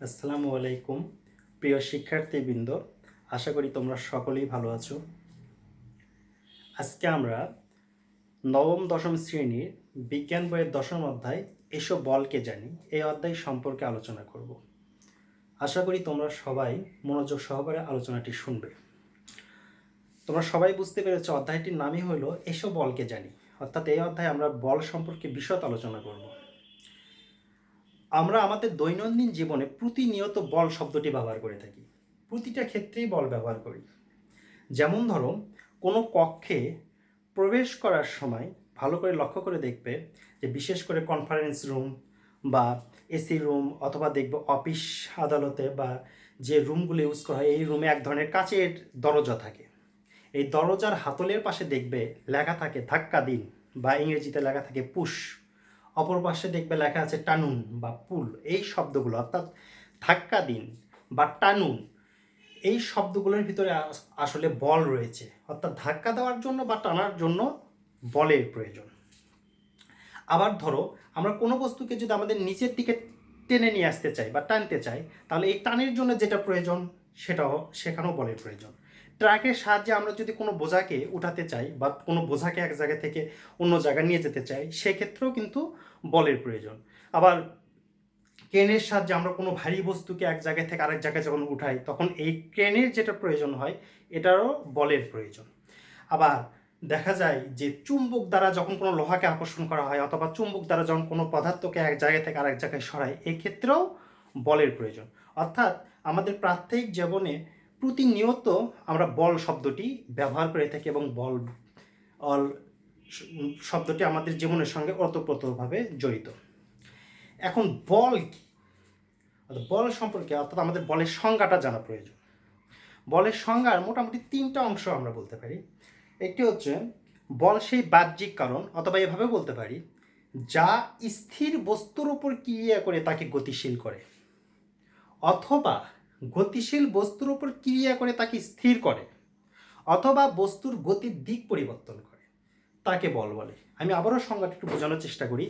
আসসালামু আলাইকুম প্রিয় শিক্ষার্থীবৃন্দ, আশা করি তোমরা সকলেই ভালো আছো। আজকে আমরা নবম দশম শ্রেণীর বিজ্ঞান বইয়ের দশম অধ্যায় এসো বলকে জানি এই অধ্যায় সম্পর্কে আলোচনা করব। আশা করি তোমরা সবাই মনোযোগ সহকারে আলোচনাটি শুনবে। তোমরা সবাই বুঝতে পেরেছো অধ্যায়টির নামই হলো এসো বলকে জানি, অর্থাৎ এই অধ্যায়ে আমরা বল সম্পর্কে বিশদ আলোচনা করব। আমরা আমাদের দৈনন্দিন জীবনে প্রতিনিয়ত বল শব্দটি ব্যবহার করে থাকি, প্রতিটা ক্ষেত্রেই বল ব্যবহার করি। যেমন ধরো, কোনো কক্ষে প্রবেশ করার সময় ভালো করে লক্ষ্য করে দেখবে যে বিশেষ করে কনফারেন্স রুম বা এসি রুম অথবা দেখবে অফিস আদালতে বা যে রুমগুলো ইউজ করা হয় এই রুমে এক ধরনের কাচের দরজা থাকে। এই দরজার হাতলের পাশে দেখবে লেখা থাকে ধাক্কা দিন বা ইংরেজিতে লেখা থাকে পুশ। অপর পাশে দেখবে লেখা আছে টানুন বা পুল। এই শব্দগুলো অর্থাৎ ধাক্কা দিন বা টানুন, এই শব্দগুলোর ভিতরে আসলে বল রয়েছে, অর্থাৎ ধাক্কা দেওয়ার জন্য বা টানার জন্য বলের প্রয়োজন। আবার ধরো, আমরা কোনো বস্তুকে যদি আমাদের নিচের দিকে টেনে নিয়ে আসতে চাই বা টানতে চাই, তাহলে এই টানের জন্য যেটা প্রয়োজন সেখানেও বলের প্রয়োজন। ট্রাকের সাহায্যে আমরা যদি কোনো বোঝাকে উঠাতে চাই বা কোনো বোঝাকে এক জায়গা থেকে অন্য জায়গায় নিয়ে যেতে চাই, সেক্ষেত্রেও কিন্তু বলের প্রয়োজন। আবার ক্রেনের সাহায্যে আমরা কোনো ভারী বস্তুকে এক জায়গা থেকে আরেক জায়গায় যখন উঠাই, তখন এই ক্রেনের যেটা প্রয়োজন হয় এটারও বলের প্রয়োজন। আবার দেখা যায় যে চুম্বক দ্বারা যখন কোনো লোহাকে আকর্ষণ করা হয় অথবা চুম্বক দ্বারা যখন কোনো পদার্থকে এক জায়গা থেকে আরেক জায়গায় সরায়, এক্ষেত্রেও বলের প্রয়োজন। অর্থাৎ আমাদের প্রাত্যহিক জীবনে প্রতিনিয়ত আমরা বল শব্দটি ব্যবহার করে থাকি এবং বল অল শব্দটি আমাদের জীবনের সঙ্গে ওতপ্রোতভাবে জড়িত। এখন বল কি, বল সম্পর্কে অর্থাৎ আমাদের বলের সংজ্ঞাটা জানা প্রয়োজন। বলের সংজ্ঞার মোটামুটি তিনটা অংশ আমরা বলতে পারি। একটি হচ্ছে বল সেই বাহ্যিক কারণ, অথবা এভাবে বলতে পারি যা স্থির বস্তুর উপর ক্রিয়া করে তাকে গতিশীল করে, অথবা গতিশীল বস্তুর উপর ক্রিয়া করে তাকে স্থির করে, অথবা বস্তুর গতির দিক পরিবর্তন করে, তাকে বল বলে। আমি আবারও সংজ্ঞাটা একটু বোঝানোর চেষ্টা করি।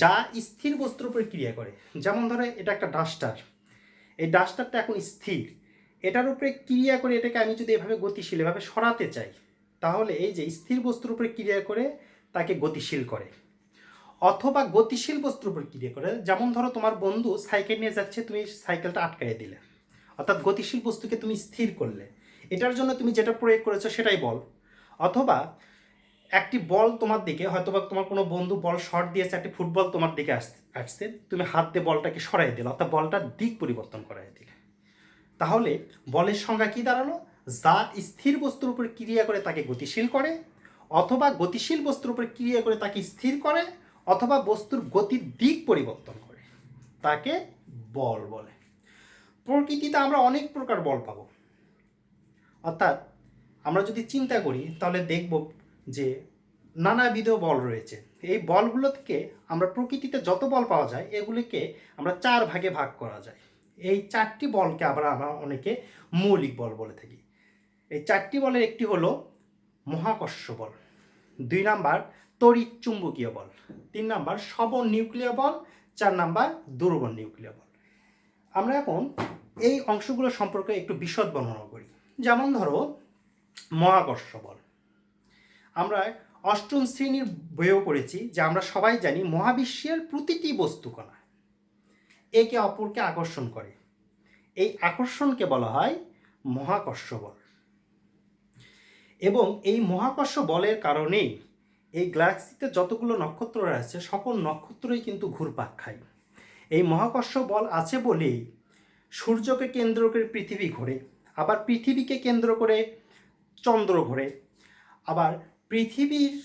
যা স্থির বস্তুর উপর ক্রিয়া করে, যেমন ধরে এটা একটা ডাস্টার, এই ডাস্টারটা এখন স্থির, এটার উপরে ক্রিয়া করে এটাকে আমি যদি এভাবে গতিশীল এভাবে সরাতে চাই, তাহলে এই যে স্থির বস্তুর উপরে ক্রিয়া করে তাকে গতিশীল করে। অথবা গতিশীল বস্তুর উপর ক্রিয়া করে, যেমন ধরো তোমার বন্ধু সাইকেল নিয়ে যাচ্ছে, তুমি সাইকেলটা আটকাইয়ে দিলে, অর্থাৎ গতিশীল বস্তুকে তুমি স্থির করলে, এটার জন্য তুমি যেটা প্রয়োগ করেছো সেটাই বল। অথবা একটি বল তোমার দিকে, হয়তোবা তোমার কোনো বন্ধু বল শট দিয়েছে, একটি ফুটবল তোমার দিকে আসছে, তুমি হাত দিয়ে বলটাকে সরাই দিলে, অর্থাৎ বলটার দিক পরিবর্তন করাই দিলে। তাহলে বলের সংজ্ঞা কি দাঁড়ালো? যা স্থির বস্তুর উপর ক্রিয়া করে তাকে গতিশীল করে, অথবা গতিশীল বস্তুর উপর ক্রিয়া করে তাকে স্থির করে, অথবা বস্তুর গতির দিক পরিবর্তন করে, তাকে বল বলে। প্রকৃতিতে আমরা অনেক প্রকার বল পাব। অর্থাৎ আমরা যদি চিন্তা করি তাহলে দেখব যে নানাবিধ বল রয়েছে। এই বলগুলো থেকে আমরা প্রকৃতিতে যত বল পাওয়া যায় এগুলিকে আমরা 4 ভাগে ভাগ করা যায়। এই 4টি বলকে আমরা অনেকে মৌলিক বল বলে থাকি। এই 4টি বলের একটি হলো মহাকর্ষ বল, 2 নাম্বার তড়িৎ চুম্বকীয় বল, 3 নাম্বার সবল নিউক্লিয় বল, 4 নাম্বার দুর্বল নিউক্লিয় বল। আমরা এখন এই অংশগুলো সম্পর্কে একটু বিশদ বর্ণনা করি। যেমন ধরো মহাকর্ষ বল, আমরা অষ্টম শ্রেণীর বইয়েও পড়েছি যে আমরা সবাই জানি মহাবিশ্বের প্রতিটি বস্তুকণা একে অপরকে আকর্ষণ করে, এই আকর্ষণকে বলা হয় মহাকর্ষ বল। এবং এই মহাকর্ষ বলের কারণেই এই গ্যালাক্সিতে যতগুলো নক্ষত্র রয়েছে সকল নক্ষত্রই কিন্তু ঘুরপাক খায়। এই মহাকর্ষ বল আছে বলেই সূর্যকে কেন্দ্র করে পৃথিবী ঘোরে, আবার পৃথিবীকে কেন্দ্র করে চন্দ্র ঘোরে। আবার পৃথিবীর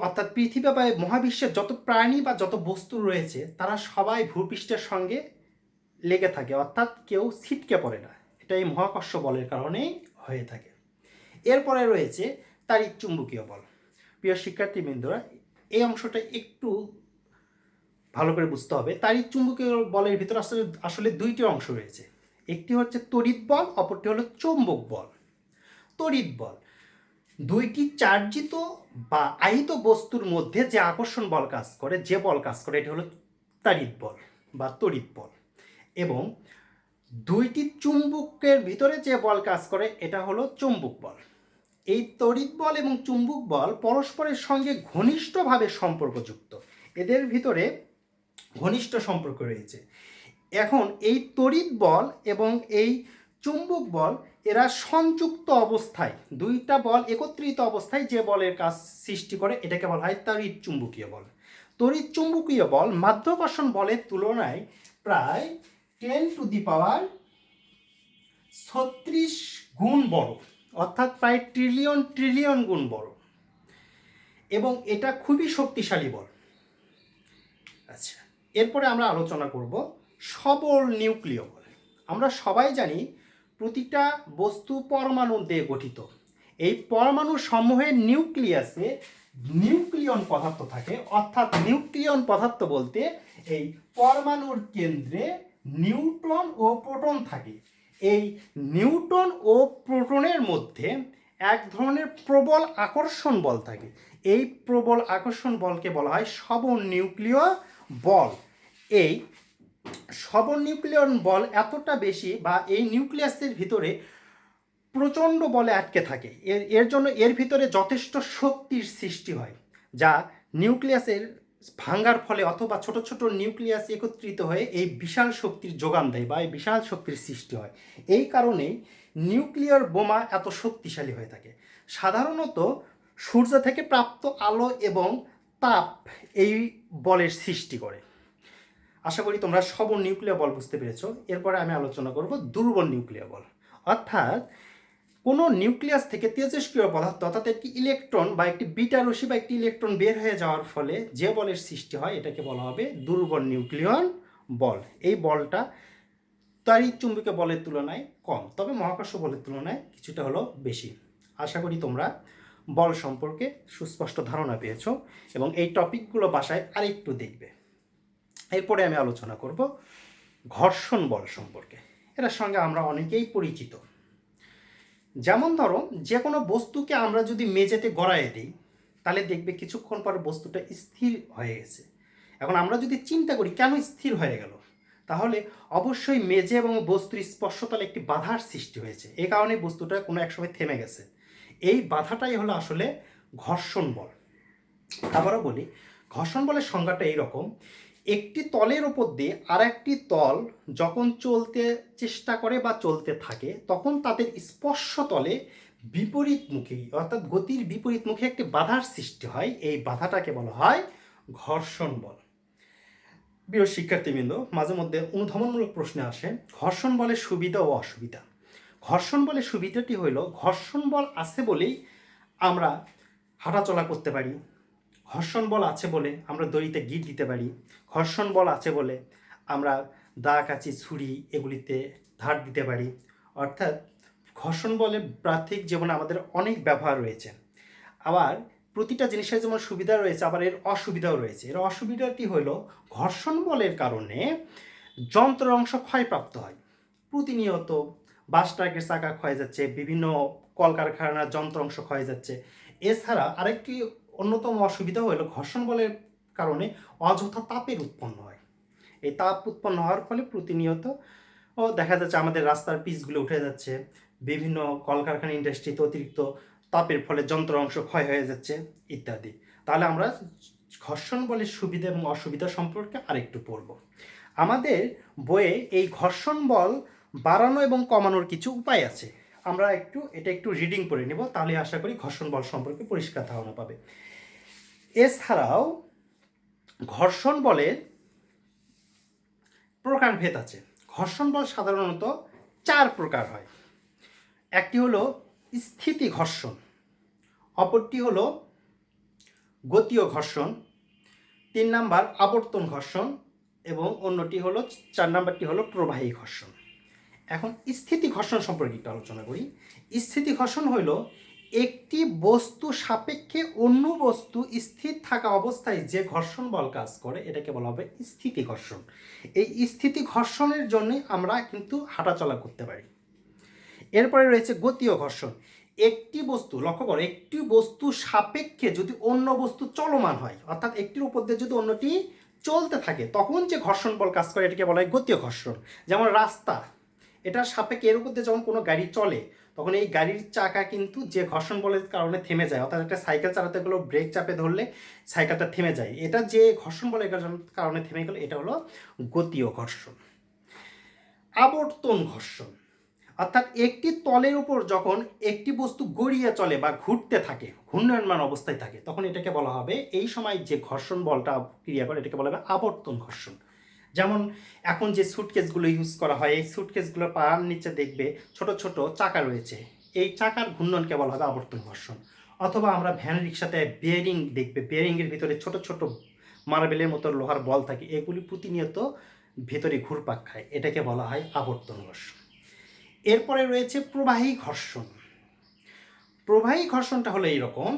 অর্থাৎ পৃথিবী বা মহাবিশ্বের যত প্রাণী বা যত বস্তু রয়েছে তারা সবাই ভূপৃষ্ঠের সঙ্গে লেগে থাকে, অর্থাৎ কেউ ছিটকে পড়ে না। এটা এই মহাকর্ষ বলের কারণেই হয়ে থাকে। এরপরে রয়েছে তাড়িৎ চুম্বকীয় বল। প্রিয় শিক্ষার্থীবৃন্দরা, এই অংশটা একটু ভালো করে বুঝতে হবে। তাড়িৎ চুম্বকীয় বলের ভিতরে আসলে 2টি অংশ রয়েছে। একটি হচ্ছে তড়িৎ বল, অপরটি হলো চৌম্বক বল। তড়িৎ বল 2টি চার্জিত বা আহিত বস্তুর মধ্যে যে আকর্ষণ বল কাজ করে, যে বল কাজ করে, এটা হলো তাড়িৎ বল বা তড়িৎ বল। এবং দুইটি চুম্বকের ভিতরে যে বল কাজ করে এটা হলো চুম্বক বল। এই তড়িৎ বল এবং চুম্বক বল পরস্পরের সঙ্গে ঘনিষ্ঠভাবে সম্পর্কযুক্ত, এদের ভিতরে ঘনিষ্ঠ সম্পর্ক রয়েছে। এখন এই তড়িৎ বল এবং এই চুম্বক বল এরা সংযুক্ত অবস্থায়, দুইটা বল একত্রিত অবস্থায় যে বলের কাজ সৃষ্টি করে এটাকে বলা হয় তড়িৎ চুম্বকীয় বল। তড়িৎ চুম্বকীয় বল মাধ্যাকর্ষণ বলের তুলনায় প্রায় 10⁻36 গুণ বড়, অর্থাৎ প্রায় ট্রিলিয়ন গুণ বড়, এবং এটা খুবই শক্তিশালী বল। আচ্ছা, এরপরে আমরা আলোচনা করব সবল নিউক্লিয় বল। আমরা সবাই জানি প্রতিটা বস্তু পরমাণু দিয়ে গঠিত। এই পরমাণু সমূহের নিউক্লিয়াসে নিউক্লিয়ন পদার্থ থাকে, অর্থাৎ নিউক্লিয়ন পদার্থ বলতে এই পরমাণুর কেন্দ্রে নিউট্রন ও প্রোটন থাকে। এই নিউট্রন ও প্রোটনের মধ্যে এক ধরনের প্রবল আকর্ষণ বল থাকে। এই প্রবল আকর্ষণ বলকে বলা হয় সবল নিউক্লিয় বল। এই সবল নিউক্লিয়র বল এতটা বেশি, বা এই নিউক্লিয়াসের ভিতরে প্রচণ্ড বলে আটকে থাকে, এর জন্য এর ভিতরে যথেষ্ট শক্তির সৃষ্টি হয়, যা নিউক্লিয়াসের ভাঙ্গার ফলে অথবা ছোট ছোট নিউক্লিয়াস একত্রিত হয়ে এই বিশাল শক্তির যোগান দেয় বা এই বিশাল শক্তির সৃষ্টি হয়। এই কারণেই নিউক্লিয়ার বোমা এত শক্তিশালী হয়ে থাকে। সাধারণত সূর্য থেকে প্রাপ্ত আলো এবং তাপ এই বলের সৃষ্টি করে। আশা করি তোমরা সবল নিউক্লিয় বল বুঝতে পেরেছো। এরপরে আমি আলোচনা করব দুর্বল নিউক্লিয় বল। অর্থাৎ কোনো নিউক্লিয়াস থেকে তেজস্ক্রিয় পদার্থ, অর্থাৎ একটি ইলেকট্রন বা একটি বিটা রশ্মি বা একটি ইলেকট্রন বের হয়ে যাওয়ার ফলে যে বলের সৃষ্টি হয় এটাকে বলা হবে দুর্বল নিউক্লিয়ন বল। এই বলটা তড়িৎ চুম্বকীয় বলের তুলনায় কম, তবে মহাকর্ষ বলের তুলনায় কিছুটা হলো বেশি। আশা করি তোমরা বল সম্পর্কে সুস্পষ্ট ধারণা পেয়েছো এবং এই টপিকগুলো বাসায় আরেকটু দেখবে। এরপরে আমি আলোচনা করব ঘর্ষণ বল সম্পর্কে। এটার সঙ্গে আমরা অনেকেই পরিচিত। যেমন ধরো, যে কোনো বস্তুকে আমরা যদি মেঝেতে গড়াইয়ে দিই তাহলে দেখবে কিছুক্ষণ পর বস্তুটা স্থির হয়ে গেছে। এখন আমরা যদি চিন্তা করি কেন স্থির হয়ে গেল, তাহলে অবশ্যই মেঝে এবং বস্তুর স্পর্শতলে একটি বাধার সৃষ্টি হয়েছে, এই কারণে বস্তুটা কোনো এক সময় থেমে গেছে। এই বাধাটাই হলো আসলে ঘর্ষণ বল। আবারও বলি, ঘর্ষণ বলের সংজ্ঞাটা এইরকম: একটি তলের ওপর দিয়ে আর একটি তল যখন চলতে চেষ্টা করে বা চলতে থাকে তখন তাদের স্পর্শতলে বিপরীতমুখী, অর্থাৎ গতির বিপরীতমুখী একটি বাধার সৃষ্টি হয়। এই বাধাটাকে বলা হয় ঘর্ষণ বল। প্রিয় শিক্ষার্থীবৃন্দ, মাঝে মধ্যে অনুধাবনমূলক প্রশ্নে আসে ঘর্ষণ বলের সুবিধা ও অসুবিধা। ঘর্ষণ বলের সুবিধাটি হইল, ঘর্ষণ বল আছে বলেই আমরা হাঁটাচলা করতে পারি। ঘর্ষণ বল আছে বলে আমরা দড়িতে গিট দিতে পারি। ঘর্ষণ বল আছে বলে আমরা দা, কাঁচি, ছুরি এগুলিতে ধার দিতে পারি। অর্থাৎ ঘর্ষণ বলের প্রাত্যহিক জীবনে আমাদের অনেক ব্যবহার রয়েছে। আবার প্রতিটা জিনিসের যেমন সুবিধা রয়েছে, আবার এর অসুবিধাও রয়েছে। এর অসুবিধাটি হলো ঘর্ষণ বলের কারণে যন্ত্র অংশ ক্ষয়প্রাপ্ত হয়। প্রতিনিয়ত বাস ট্রাকের চাকা ক্ষয় যাচ্ছে, বিভিন্ন কলকারখানার যন্ত্র অংশ ক্ষয় যাচ্ছে। এছাড়া আরেকটি অন্যতম অসুবিধা হলো ঘর্ষণ বলের কারণে অযথা তাপের উৎপন্ন হয়। এই তাপ উৎপন্ন হওয়ার ফলে প্রতিনিয়ত দেখা যাচ্ছে আমাদের রাস্তার পিচগুলো উঠে যাচ্ছে, বিভিন্ন কলকারখানা ইন্ডাস্ট্রিতে অতিরিক্ত তাপের ফলে যন্ত্র অংশ ক্ষয় হয়ে যাচ্ছে ইত্যাদি। তাহলে আমরা ঘর্ষণ বলের সুবিধা এবং অসুবিধা সম্পর্কে আরেকটু পড়ব। আমাদের বইয়ে এই ঘর্ষণ বল বাড়ানো এবং কমানোর কিছু উপায় আছে। আমরা এটা একটু রিডিং করে নেব, তাহলে আশা করি ঘর্ষণ বল সম্পর্কে পরিষ্কার ধারণা পাবে। এছাড়াও ঘর্ষণ বলের প্রকারভেদ আছে। ঘর্ষণ বল সাধারণত 4 প্রকার হয়। একটি হলো স্থিতি ঘর্ষণ, অপরটি হলো গতীয় ঘর্ষণ, 3 নাম্বার আবর্তন ঘর্ষণ এবং অন্যটি হলো 4 নাম্বারটি হলো প্রবাহী ঘর্ষণ। এখন স্থিতি ঘর্ষণ সম্পর্কে একটু আলোচনা করি। স্থিতি ঘর্ষণ হলো একটি বস্তু সাপেক্ষে অন্য বস্তু স্থির থাকা অবস্থায় যে ঘর্ষণ বল কাজ করে এটাকে বলা হবে স্থিতি ঘর্ষণ। এই স্থিতি ঘর্ষণের জন্য আমরা কিন্তু হাঁটাচলা করতে পারি। এরপরে রয়েছে গতীয় ঘর্ষণ। একটি বস্তু, লক্ষ্য করো, একটি বস্তু সাপেক্ষে যদি অন্য বস্তু চলমান হয়, অর্থাৎ একটির উপর দিয়ে যদি অন্যটি চলতে থাকে তখন যে ঘর্ষণ বল কাজ করে এটাকে বলা হয় গতীয় ঘর্ষণ। যেমন রাস্তা, এটার সাপেক্ষে এর উপর দিয়ে যখন কোনো গাড়ি চলে তখন এই গাড়ির চাকা কিন্তু যে ঘর্ষণ বলের কারণে থেমে যায়, অর্থাৎ একটা সাইকেল চালাতে গেলেও ব্রেক চাপে ধরলে সাইকেলটা থেমে যায়, এটা যে ঘর্ষণ বলের কারণে থেমে গেল এটা হলো গতীয় ঘর্ষণ। আবর্তন ঘর্ষণ, অর্থাৎ একটি তলের উপর যখন একটি বস্তু গড়িয়ে চলে বা ঘুরতে থাকে, ঘূর্ণায়মান অবস্থায় থাকে, তখন এটাকে বলা হবে, এই সময় যে ঘর্ষণ বলটা ক্রিয়া করে এটাকে বলা হবে আবর্তন ঘর্ষণ। যেমন এখন যে সুটকেসগুলো ইউজ করা হয়, এই সুটকেসগুলোর পার নিচে দেখবে ছোট ছোট চাকা রয়েছে, এই চাকার ঘূর্ণনকে বলা হবে আবর্তন ঘর্ষণ। অথবা আমরা ভ্যান রিক্সাতে বেয়ারিং দেখবে, বেয়ারিংয়ের ভিতরে ছোট ছোট মার্বেলের মতো লোহার বল থাকে, এগুলি প্রতিনিয়ত ভেতরে ঘুরপাক খায়, এটাকে বলা হয় আবর্তন ঘর্ষণ। এরপরে রয়েছে প্রবাহী ঘর্ষণ। প্রবাহী ঘর্ষণটা হলো এইরকম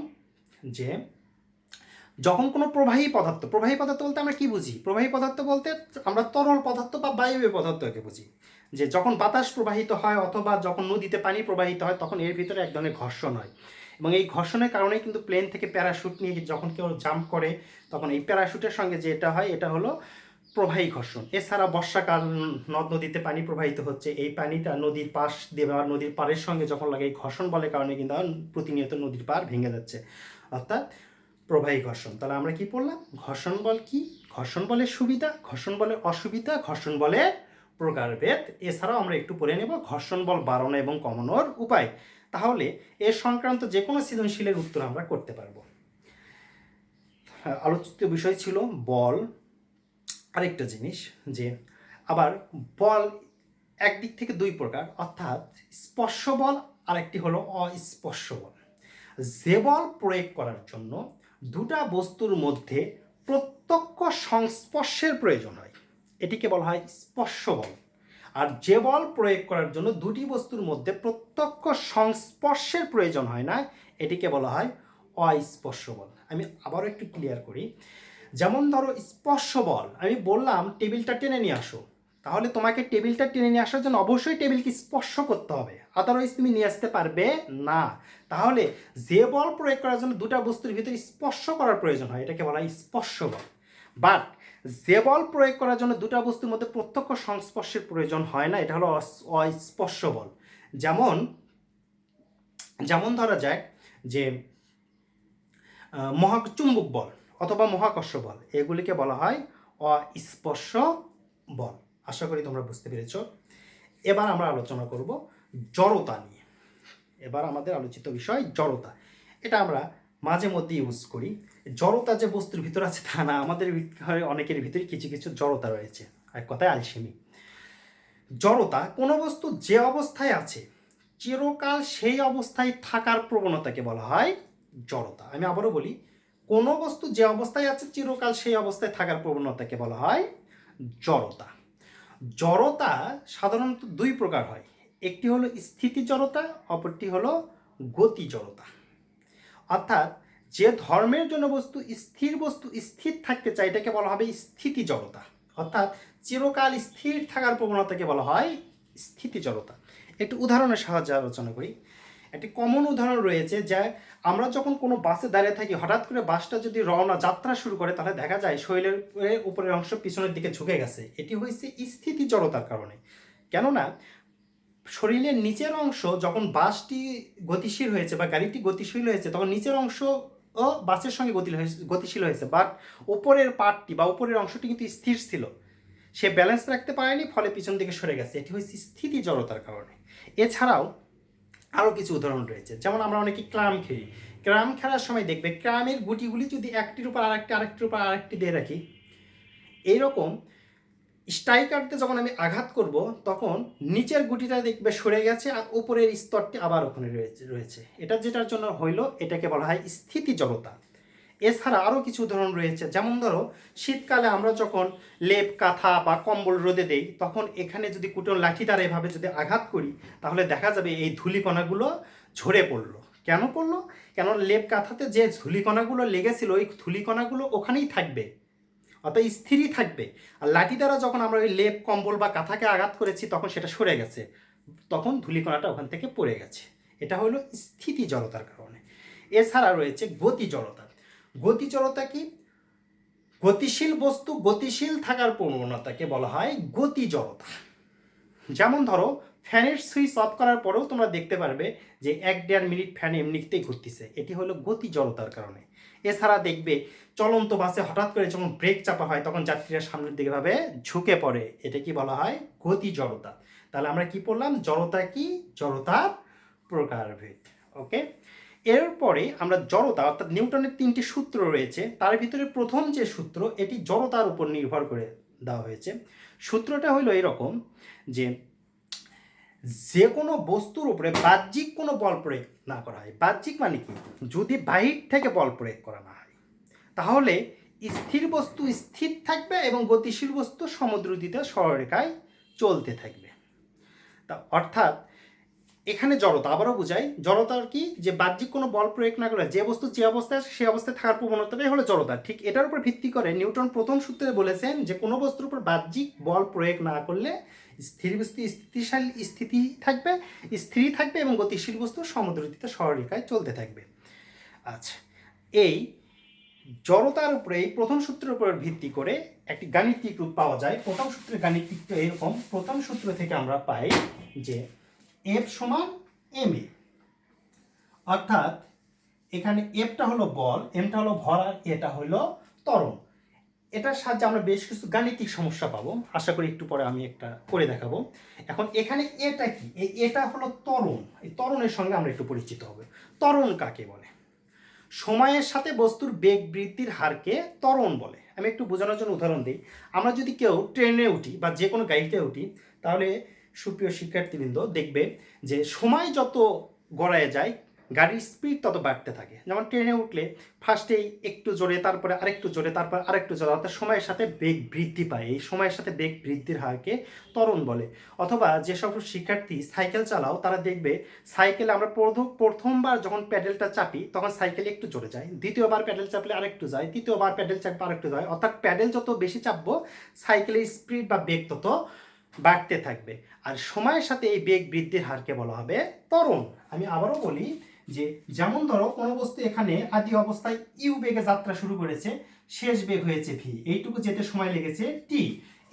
যে যখন কোনো প্রবাহী পদার্থ বলতে আমরা কি বুঝি? প্রবাহী পদার্থ বলতে আমরা তরল পদার্থ বা বায়বীয় পদার্থকে বুঝি, যে যখন বাতাস প্রবাহিত হয় অথবা যখন নদীতে পানি প্রবাহিত হয় তখন এর ভিতরে এক ধরনের ঘর্ষণ হয়, এবং এই ঘর্ষণের কারণে কিন্তু প্লেন থেকে প্যারাশুট নিয়ে যখন কেউ জাম্প করে তখন এই প্যারাশুটের সঙ্গে যেটা হয় এটা হলো প্রবাহী ঘর্ষণ। এছাড়া বর্ষাকাল নদ নদীতে পানি প্রবাহিত হচ্ছে, এই পানিটা নদীর পাশ দিয়ে বা নদীর পাড়ের সঙ্গে যখন লাগে এই ঘর্ষণ বলের কারণে কিন্তু প্রতিনিয়ত নদীর পাড় ভেঙে যাচ্ছে, অর্থাৎ প্রবাহী ঘর্ষণ। তাহলে আমরা কি পড়লাম? ঘর্ষণ বল কি, ঘর্ষণ বলের সুবিধা, ঘর্ষণ বলের অসুবিধা, ঘর্ষণ বলের প্রকারভেদ। এছাড়াও আমরা একটু পড়ে নেব ঘর্ষণ বল বাড়ানো এবং কমানোর উপায়। তাহলে এর সংক্রান্ত যে কোনো সৃজনশীলের উত্তর আমরা করতে পারবো। আলোচিত বিষয় ছিল বল। আরেকটা জিনিস যে আবার বল একদিক থেকে দুই প্রকার, অর্থাৎ স্পর্শ বল আরেকটি হলো অস্পর্শ বল। যে বল প্রয়োগ করার জন্য দুটা বস্তুর মধ্যে প্রত্যক্ষ সংস্পর্শের প্রয়োজন হয় এটিকে বলা হয় স্পর্শ বল, আর যে বল প্রয়োগ করার জন্য দুটি বস্তুর মধ্যে প্রত্যক্ষ সংস্পর্শের প্রয়োজন হয় না এটিকে বলা হয় অস্পর্শ বল। আমি আবারও একটু ক্লিয়ার করি। যেমন ধরো স্পর্শ বল, আমি বললাম টেবিলটা টেনে নিয়ে আসো, তাহলে তোমাকে টেবিলটা টেনে নিয়ে আসার জন্য অবশ্যই টেবিলকে স্পর্শ করতে হবে, আদারওয়াইজ তুমি নিয়ে আসতে পারবে না। তাহলে যে বল প্রয়োগ করার জন্য দুটা বস্তুর ভিতরে স্পর্শ করার প্রয়োজন হয় এটাকে বলা হয় স্পর্শ বল। বাট যে বল প্রয়োগ করার জন্য দুটা বস্তুর মধ্যে প্রত্যক্ষ সংস্পর্শের প্রয়োজন হয় না এটা হলো অস্পর্শ বল। যেমন যেমন ধরা যায় যে চুম্বক বল অথবা মহাকর্ষ বল, এগুলিকে বলা হয় অস্পর্শ বল। আশা করি তোমরা বুঝতে পেরেছ। এবার আমরা আলোচনা করব জড়তা নিয়ে। এবার আমাদের আলোচিত বিষয় জড়তা। এটা আমরা মাঝে মধ্যে ইউজ করি। জড়তা যে বস্তুর ভিতর আছে তা না, আমাদের অনেকের ভিতরে কিছু কিছু জড়তা রয়েছে, এক কথায় আলসেমি। জড়তা কোনো বস্তু যে অবস্থায় আছে চিরকাল সেই অবস্থায় থাকার প্রবণতাকে বলা হয় জড়তা। আমি আবারও বলি, কোনো বস্তু যে অবস্থায় আছে চিরকাল সেই অবস্থায় থাকার প্রবণতাকে বলা হয় জড়তা। জড়তা সাধারণত দুই প্রকার হয়, একটি হলো স্থিতি জড়তা, অপরটি হলো গতি জড়তা। অর্থাৎ যে ধর্মের জন্য বস্তু স্থির থাকতে চায় এটাকে বলা হবে স্থিতি জড়তা, অর্থাৎ চিরকাল স্থির থাকার প্রবণতাকে বলা হয় স্থিতি জড়তা। একটু উদাহরণের সাহায্যে আলোচনা করি। একটি কমন উদাহরণ রয়েছে যে আমরা যখন কোনো বাসে দাঁড়িয়ে থাকি, হঠাৎ করে বাসটা যদি রওনা যাত্রা শুরু করে তাহলে দেখা যায় শরীরের উপরের অংশ পিছনের দিকে ঝুঁকে গেছে, এটি হয়েছে স্থিতি জড়তার কারণে। কেননা শরীরের নিচের অংশ যখন বাসটি গতিশীল হয়েছে বা গাড়িটি গতিশীল হয়েছে তখন নিচের অংশ ও বাসের সঙ্গে গতিশীল হয়েছে, বাট উপরের পার্টটি বা উপরের অংশটি কিন্তু স্থির ছিল, সে ব্যালেন্স রাখতে পারেনি, ফলে পিছন দিকে সরে গেছে, এটি হচ্ছে স্থিতি জড়তার কারণে। এছাড়াও আরও কিছু উদাহরণ রয়েছে, যেমন আমরা অনেকে ক্রাম খেলি, ক্রাম খেলার সময় দেখবে ক্রামের গুটিগুলি যদি একটির উপর আরেকটির উপর আরেকটি দিয়ে রাখি, এইরকম স্ট্রাইকারতে যখন আমি আঘাত করব তখন নিচের গুটিটা দেখবে সরে গেছে আর উপরের স্তরটি আবার ওখানে রয়েছে। এটা যেটার জন্য হইলো এটাকে বলা হয় স্থিতি জড়তা। এছাড়া আরও কিছু উদাহরণ রয়েছে, যেমন ধরো শীতকালে আমরা যখন লেপ কাঁথা বা কম্বল রোদে দেই তখন এখানে যদি কুটন লাঠি দ্বারা এভাবে যদি আঘাত করি তাহলে দেখা যাবে এই ধূলিকণাগুলো ঝরে পড়লো। কেন পড়লো? কেন লেপ কাঁথাতে যে ধূলিকণাগুলো লেগেছিল ওই ধূলিকণাগুলো ওখানেই থাকবে, অর্থাৎ স্থিরই থাকবে। আর লাঠি দ্বারা যখন আমরা ওই লেপ কম্বল বা কাঁথাকে আঘাত করেছি তখন সেটা সরে গেছে, তখন ধূলিকণাটা ওখান থেকে পড়ে গেছে। এটা হলো স্থিতি জড়তার কারণে। এছাড়া রয়েছে গতি জড়তা। গতি জড়তা কি? গতিশীল বস্তু গতিশীল থাকার প্রবণতাকে বলা হয় গতি জড়তা। যেমন ধরো ফ্যানের সুইচ অফ করার পরেও তোমরা দেখতে পারবে যে 1-1.5 মিনিট ফ্যান এমনিতেই ঘুরতেছে, এটি হলো গতি জড়তার কারণে। এছাড়া দেখবে চলন্ত বাসে হঠাৎ করে যখন ব্রেক চাপা হয় তখন যাত্রীরা সামনের দিকে ভাবে ঝুঁকে পড়ে, এটা কি বলা হয় গতি জড়তা। তাহলে আমরা কি পড়লাম, জড়তা কি, জড়তার প্রকারভেদ। ওকে, এরপরে আমরা জড়তা অর্থাৎ নিউটনের 3টি সূত্র রয়েছে, তার ভিতরে প্রথম যে সূত্র এটি জড়তার উপর নির্ভর করে দেওয়া হয়েছে। সূত্রটা হলো এরকম যে যে কোনো বস্তুর উপরে বাহ্যিক কোনো বল প্রয়োগ না করা হয়, বাহ্যিক মানে কি, যদি বাহির থেকে বল প্রয়োগ করা না হয় তাহলে স্থির বস্তু স্থির থাকবে এবং গতিশীল বস্তু সমদ্রুতিতে সরলরেখায় চলতে থাকবে। তা অর্থাৎ এখানে জড়তা আবারও বোঝায়, জড়তার কি, যে বাহ্যিক কোনো বল প্রয়োগ না করে যে বস্তু যে অবস্থায় আছে সেই অবস্থায় থাকার প্রবণতাটাই হলো জড়তা। ঠিক এটার উপর ভিত্তি করে নিউটন প্রথম সূত্রে বলেছেন যে কোনো বস্তুর উপর বাহ্যিক বল প্রয়োগ না করলে স্থির বস্তু স্থির থাকবে এবং গতিশীল বস্তু সমদ্রুতিতে সরলরেখায় চলতে থাকবে। আচ্ছা, এই জড়তার উপরে এই প্রথম সূত্রের উপর ভিত্তি করে একটি গাণিতিক রূপ পাওয়া যায়। প্রথম সূত্রের গাণিতিকটা এরকম, প্রথম সূত্র থেকে আমরা পাই যে F সমান ma, অর্থাৎ এখানে এফটা হলো বল, এমটা হলো ভর, আর এটা হলো ত্বরণ। এটার সাহায্যে আমরা বেশ কিছু গাণিতিক সমস্যা পাবো, আশা করি একটু পরে আমি একটা করে দেখাবো। এখন এখানে এটা কি, এটা হলো ত্বরণ। এই ত্বরণের সঙ্গে আমরা একটু পরিচিত হব। ত্বরণ কাকে বলে? সময়ের সাথে বস্তুর বেগ বৃদ্ধির হারকে ত্বরণ বলে। আমি একটু বোঝানোর জন্য উদাহরণ দিই। আমরা যদি কেউ ট্রেনে উঠি বা যে কোনো গাড়িতে উঠি, তাহলে সুপ্রিয় শিক্ষার্থীবৃন্দ দেখবে যে সময় যত গড়ায় যায় গাড়ির স্পিড তত বাড়তে থাকে। যেমন ট্রেনে উঠলে ফার্স্টেই একটু জোরে, তারপরে আরেকটু জোরে, তারপর আরেকটু জোরে, অর্থাৎ সময়ের সাথে বেগ বৃদ্ধি পায়। এই সময়ের সাথে বেগ বৃদ্ধির হারকে ত্বরণ বলে। অথবা যেসব শিক্ষার্থী সাইকেল চালাও তারা দেখবে সাইকেলে আমরা প্রথমবার যখন প্যাডেলটা চাপি তখন সাইকেলে একটু জোরে যায়, দ্বিতীয়বার প্যাডেল চাপলে আরেকটু যায়, তৃতীয়বার প্যাডেল চাপলে আরেকটু যায়, অর্থাৎ প্যাডেল যত বেশি চাপবো সাইকেলের স্পিড বা বেগ তত বাড়তে থাকবে। আর সময়ের সাথে এই বেগ বৃদ্ধির হারকে বলা হবে ত্বরণ। আমি আবারও বলি যে যেমন ধরো কোনো বস্তু এখানে আদি অবস্থায় ইউ বেগে যাত্রা শুরু করেছে, শেষ বেগ হয়েছে ভি, এইটুকু যেতে সময় লেগেছে টি।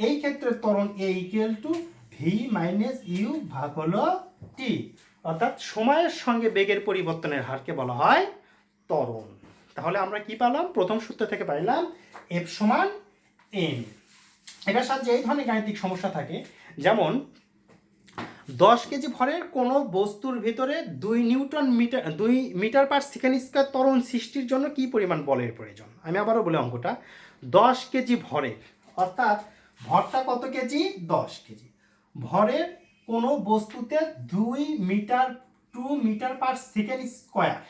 এই ক্ষেত্রে ত্বরণ a equal to v minus u ভাগ হলো টি, অর্থাৎ সময়ের সঙ্গে বেগের পরিবর্তনের হারকে বলা হয় ত্বরণ। তাহলে আমরা কি পেলাম, প্রথম সূত্র থেকে পাইলাম এফ সমান এম। এটার সাহায্যে এই ধরনের গাণিতিক সমস্যা থাকে, যেমন 10 কেজি ভরের কোনো বস্তুর ভিতরে 2 মিটার পার সেকেন্ড স্কয়ার ত্বরণ সৃষ্টির জন্য কি পরিমাণ বলের প্রয়োজন। আমি আবারও বলি অঙ্কটা, 10 কেজি ভরের, অর্থাৎ ভরটা কত কেজি, 10 কেজি ভরের কোনো বস্তুতে 2 মিটার পার সেকেন্ড স্কয়ার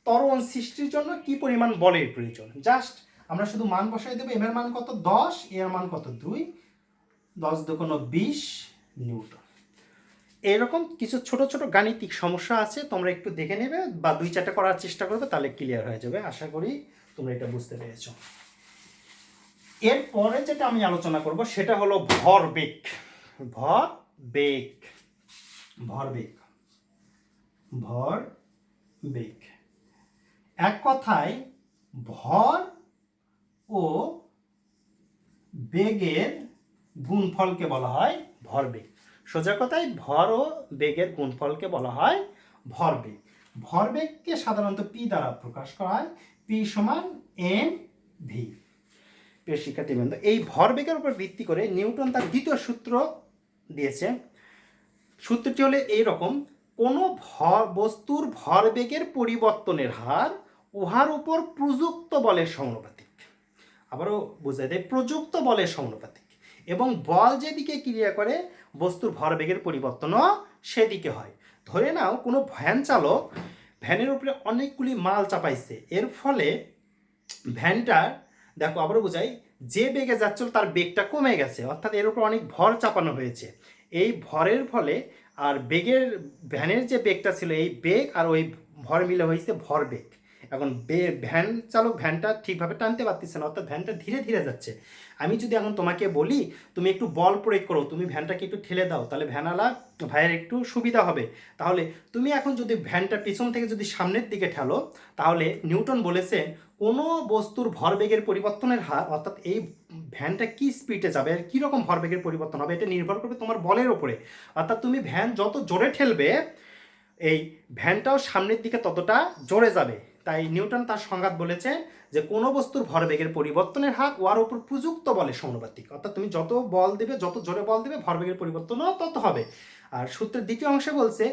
ত্বরণ সৃষ্টির জন্য কি পরিমাণ বলের প্রয়োজন। জাস্ট আমরা শুধু মান বসাই দেবো, এম এর মান কত 10, এর মান কত 2, 10 দুগুণ 20 নিউটন। এরকম কিছু ছোট ছোট গাণিতিক সমস্যা আছে, তোমরা একটু দেখে নেবে বা 2-4টা করার চেষ্টা করবে, তাহলে ক্লিয়ার হয়ে যাবে। আশা করি তোমরা এটা বুঝতে পেরেছো। এরপরে যেটা আমি আলোচনা করব সেটা হলো ভরবেগ। ভরবেগ ভরবেগ ভরবেগ এক কথায় ভর ও বেগের গুণফলকে বলা হয় ভরবেগ। সোজা কথায় ভর ও বেগের গুণফলকে বলা হয় ভরবেগ। ভরবেগকে সাধারণত পি দ্বারা প্রকাশ করা হয়, পি সমান এম ভি। প্রিয় শিক্ষার্থীবৃন্দ, এই ভরবেগের উপর ভিত্তি করে নিউটন তার দ্বিতীয় সূত্র দিয়েছে। সূত্রটি হলো এইরকম, কোনো বস্তুর ভরবেগের পরিবর্তনের হার উহার উপর প্রযুক্ত বলের সমানুপাতিক। আবারও বোঝাই দেয়, প্রযুক্ত বলের সমানুপাতিক, এবং বল যেদিকে ক্রিয়া করে বস্তুর ভরবেগের পরিবর্তনও সেদিকে হয়। ধরে নাও কোনো ভ্যান চালক ভ্যানের উপরে অনেকগুলি মাল চাপাইছে, এর ফলে ভ্যানটার, দেখো আবারও বোঝাই, যে বেগে যাচ্ছিল তার বেগটা কমে গেছে, অর্থাৎ এর উপর অনেক ভর চাপানো হয়েছে। এই ভরের ফলে আর বেগের, ভ্যানের যে বেগটা ছিল এই বেগ আর ওই ভর মিলে হয়েছে ভরবেগ। এখন ভ্যান চালক ভ্যানটা ঠিকভাবে টানতে পারতেছে না, অর্থাৎ ভ্যানটা ধীরে ধীরে যাচ্ছে। আমি যদি এখন তোমাকে বলি তুমি একটু বল প্রয়োগ করো, তুমি ভ্যানটাকে একটু ঠেলে দাও, তাহলে ভ্যানওয়ালা ভাইয়ের একটু সুবিধা হবে। তাহলে তুমি এখন যদি ভ্যানটা পিছন থেকে যদি সামনের দিকে ঠেলো, তাহলে নিউটন বলেছেন কোনো বস্তুর ভরবেগের পরিবর্তনের হার, অর্থাৎ এই ভ্যানটা কি স্পিডে যাবে আর কীরকম ভরবেগের পরিবর্তন হবে, এটা নির্ভর করবে তোমার বলের ওপরে। অর্থাৎ তুমি ভ্যান যত জোরে ঠেলবে এই ভ্যানটাও সামনের দিকে ততটা জোরে যাবে। তাই নিউটন তার সংজ্ঞাত বলেছে যে কোনো বস্তুর ভরবেগের পরিবর্তনের হার ওয়ার উপর প্রযুক্ত বলের সমানুপাতিক। অর্থাৎ তুমি যত বল দেবে, যত জোরে বল দেবে, ভরবেগের পরিবর্তনও তত হবে। আর সূত্রের দ্বিতীয় অংশে বলছে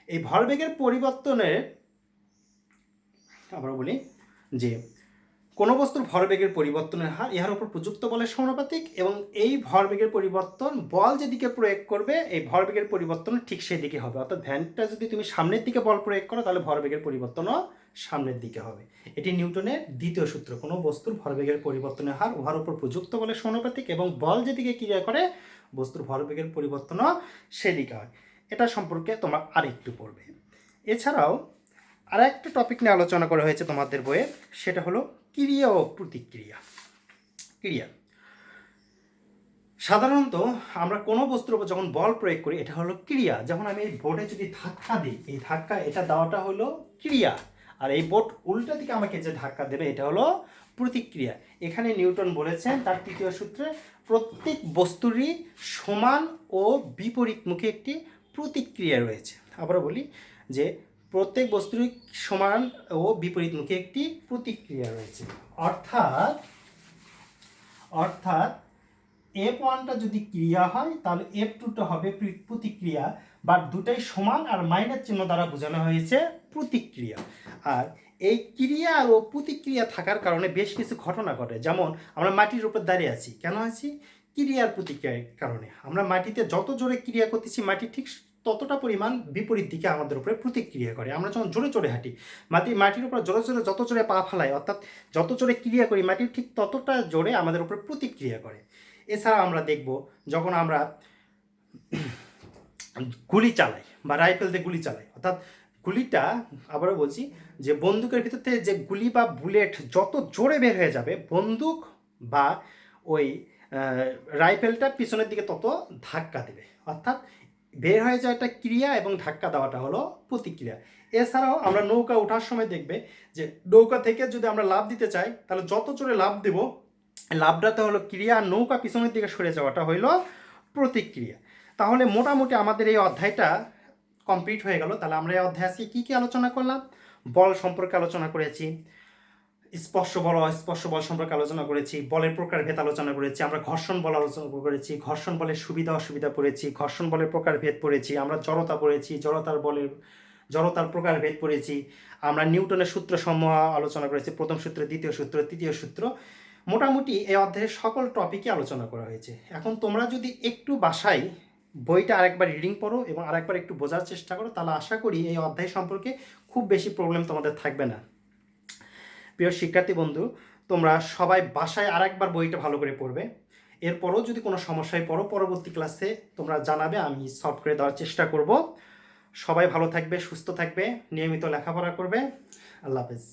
এই ভরবেগের পরিবর্তনের, আবার বলি যে কোনো বস্তুর ভরবেগের পরিবর্তনের হার ইহার উপর প্রযুক্ত বলের সমানুপাতিক, এবং এই ভরবেগের পরিবর্তন বল যেদিকে প্রয়োগ করবে এই ভরবেগের পরিবর্তন ঠিক সেই দিকে হবে। অর্থাৎ ভ্যানটা যদি তুমি সামনের দিকে বল প্রয়োগ করো তাহলে ভরবেগের পরিবর্তনও সামনের দিকে হবে। এটি নিউটনের দ্বিতীয় সূত্র, কোনো বস্তুর ভরবেগের পরিবর্তনের হার উহার উপর প্রযুক্ত বলের সমানুপাতিক এবং বল যেদিকে ক্রিয়া করে বস্তুর ভরবেগের পরিবর্তনও সেদিকে হয়। এটা সম্পর্কে তোমরা আরেকটু পড়বে। এছাড়াও আর একটা টপিক নিয়ে আলোচনা করা হয়েছে তোমাদের বইয়ে, সেটা হলো ক্রিয়া ও প্রতিক্রিয়া। ক্রিয়া সাধারণত আমরা কোনো বস্তুর উপর যখন বল প্রয়োগ করি এটা হলো ক্রিয়া। যেমন আমি এই বোর্ডে যদি ধাক্কা দিই, এই ধাক্কা এটা দেওয়াটা হলো ক্রিয়া, আর এই বোর্ড উল্টা দিকে আমাকে যে ধাক্কা দেবে এটা হলো প্রতিক্রিয়া। এখানে নিউটন বলেছেন তার তৃতীয় সূত্রে প্রত্যেক বস্তুরই সমান ও বিপরীতমুখী একটি প্রতিক্রিয়া রয়েছে। আবারও বলি যে প্রত্যেক বস্তুরই সমান ও বিপরীতমুখী একটি প্রতিক্রিয়া রয়েছে। অর্থাৎ F1টা যদি ক্রিয়া হয় তাহলে F2টা হবে প্রতিক্রিয়া, বা দুটাই সমান আর মাইনাস চিহ্ন দ্বারা বোঝানো হয়েছে প্রতিক্রিয়া। আর এই ক্রিয়া ও প্রতিক্রিয়া থাকার কারণে বেশ কিছু ঘটনা ঘটে। যেমন আমরা মাটির উপর দাঁড়িয়ে আছি, কেন আছি? ক্রিয়ার প্রতিক্রিয়ার কারণে। আমরা মাটিতে যত জোরে ক্রিয়া করতেছি মাটি ঠিক ততটা পরিমাণ বিপরীত দিকে আমাদের উপরে প্রতিক্রিয়া করে। আমরা যখন জোরে জোরে হাঁটি, মাটির উপর জোরে জোরে যত জোরে পা ফেলাই, অর্থাৎ যত জোরে ক্রিয়া করি মাটি ঠিক ততটা জোরে আমাদের উপরে প্রতিক্রিয়া করে। এছাড়া আমরা দেখব যখন আমরা গুলি চালাই বা রাইফেল দিয়ে গুলি চালাই, অর্থাৎ গুলিটা, আবারও বলছি যে বন্দুকের ভিতর থেকে যে গুলি বা বুলেট যত জোরে বের হয়ে যাবে, বন্দুক বা ওই রাইফেলটা পিছনের দিকে তত ধাক্কা দেবে। অর্থাৎ বের হয়ে যায় একটা ক্রিয়া এবং ধাক্কা দেওয়াটা হলো প্রতিক্রিয়া। এছাড়াও আমরা নৌকা ওঠার সময় দেখবে যে নৌকা থেকে যদি আমরা লাফ দিতে চাই তাহলে যত জোরে লাফ দেব, লাভটাতে হলো ক্রিয়া, আর নৌকা পিছনের দিকে সরে যাওয়াটা হইল প্রতিক্রিয়া। তাহলে মোটামুটি আমাদের এই অধ্যায়টা কমপ্লিট হয়ে গেল। তাহলে আমরা এই অধ্যায়ে আজকে কী কী আলোচনা করলাম? বল সম্পর্কে আলোচনা করেছি, স্পর্শ বল অস্পর্শ বল সম্পর্কে আলোচনা করেছি, বলের প্রকারভেদ আলোচনা করেছি, আমরা ঘর্ষণ বল আলোচনা করেছি, ঘর্ষণ বলের সুবিধা অসুবিধা পড়েছি, ঘর্ষণ বলের প্রকারভেদ পড়েছি, আমরা জড়তা পড়েছি, জড়তার প্রকারভেদ পড়েছি, আমরা নিউটনের সূত্রসমূহ আলোচনা করেছি, প্রথম সূত্র, দ্বিতীয় সূত্র, তৃতীয় সূত্র। মোটামুটি এই অধ্যায়ের সকল টপিকই আলোচনা করা হয়েছে। এখন তোমরা যদি একটু বাসায় বইটা আরেকবার রিডিং পড়ো এবং আরেকবার একটু বোঝার চেষ্টা করো, তাহলে আশা করি এই অধ্যায় সম্পর্কে খুব বেশি প্রবলেম তোমাদের থাকবে না। প্রিয় শিক্ষার্থী বন্ধু, তোমরা সবাই বাসায় আরেকবার বইটা ভালো করে পড়বে। এরপরও যদি কোনো সমস্যায় পড়ো পরবর্তী ক্লাসে তোমরা জানাবে, আমি সলভ করে দেওয়ার চেষ্টা করব। সবাই ভালো থাকবে, সুস্থ থাকবে, নিয়মিত লেখাপড়া করবে। আল্লাহ হাফেজ।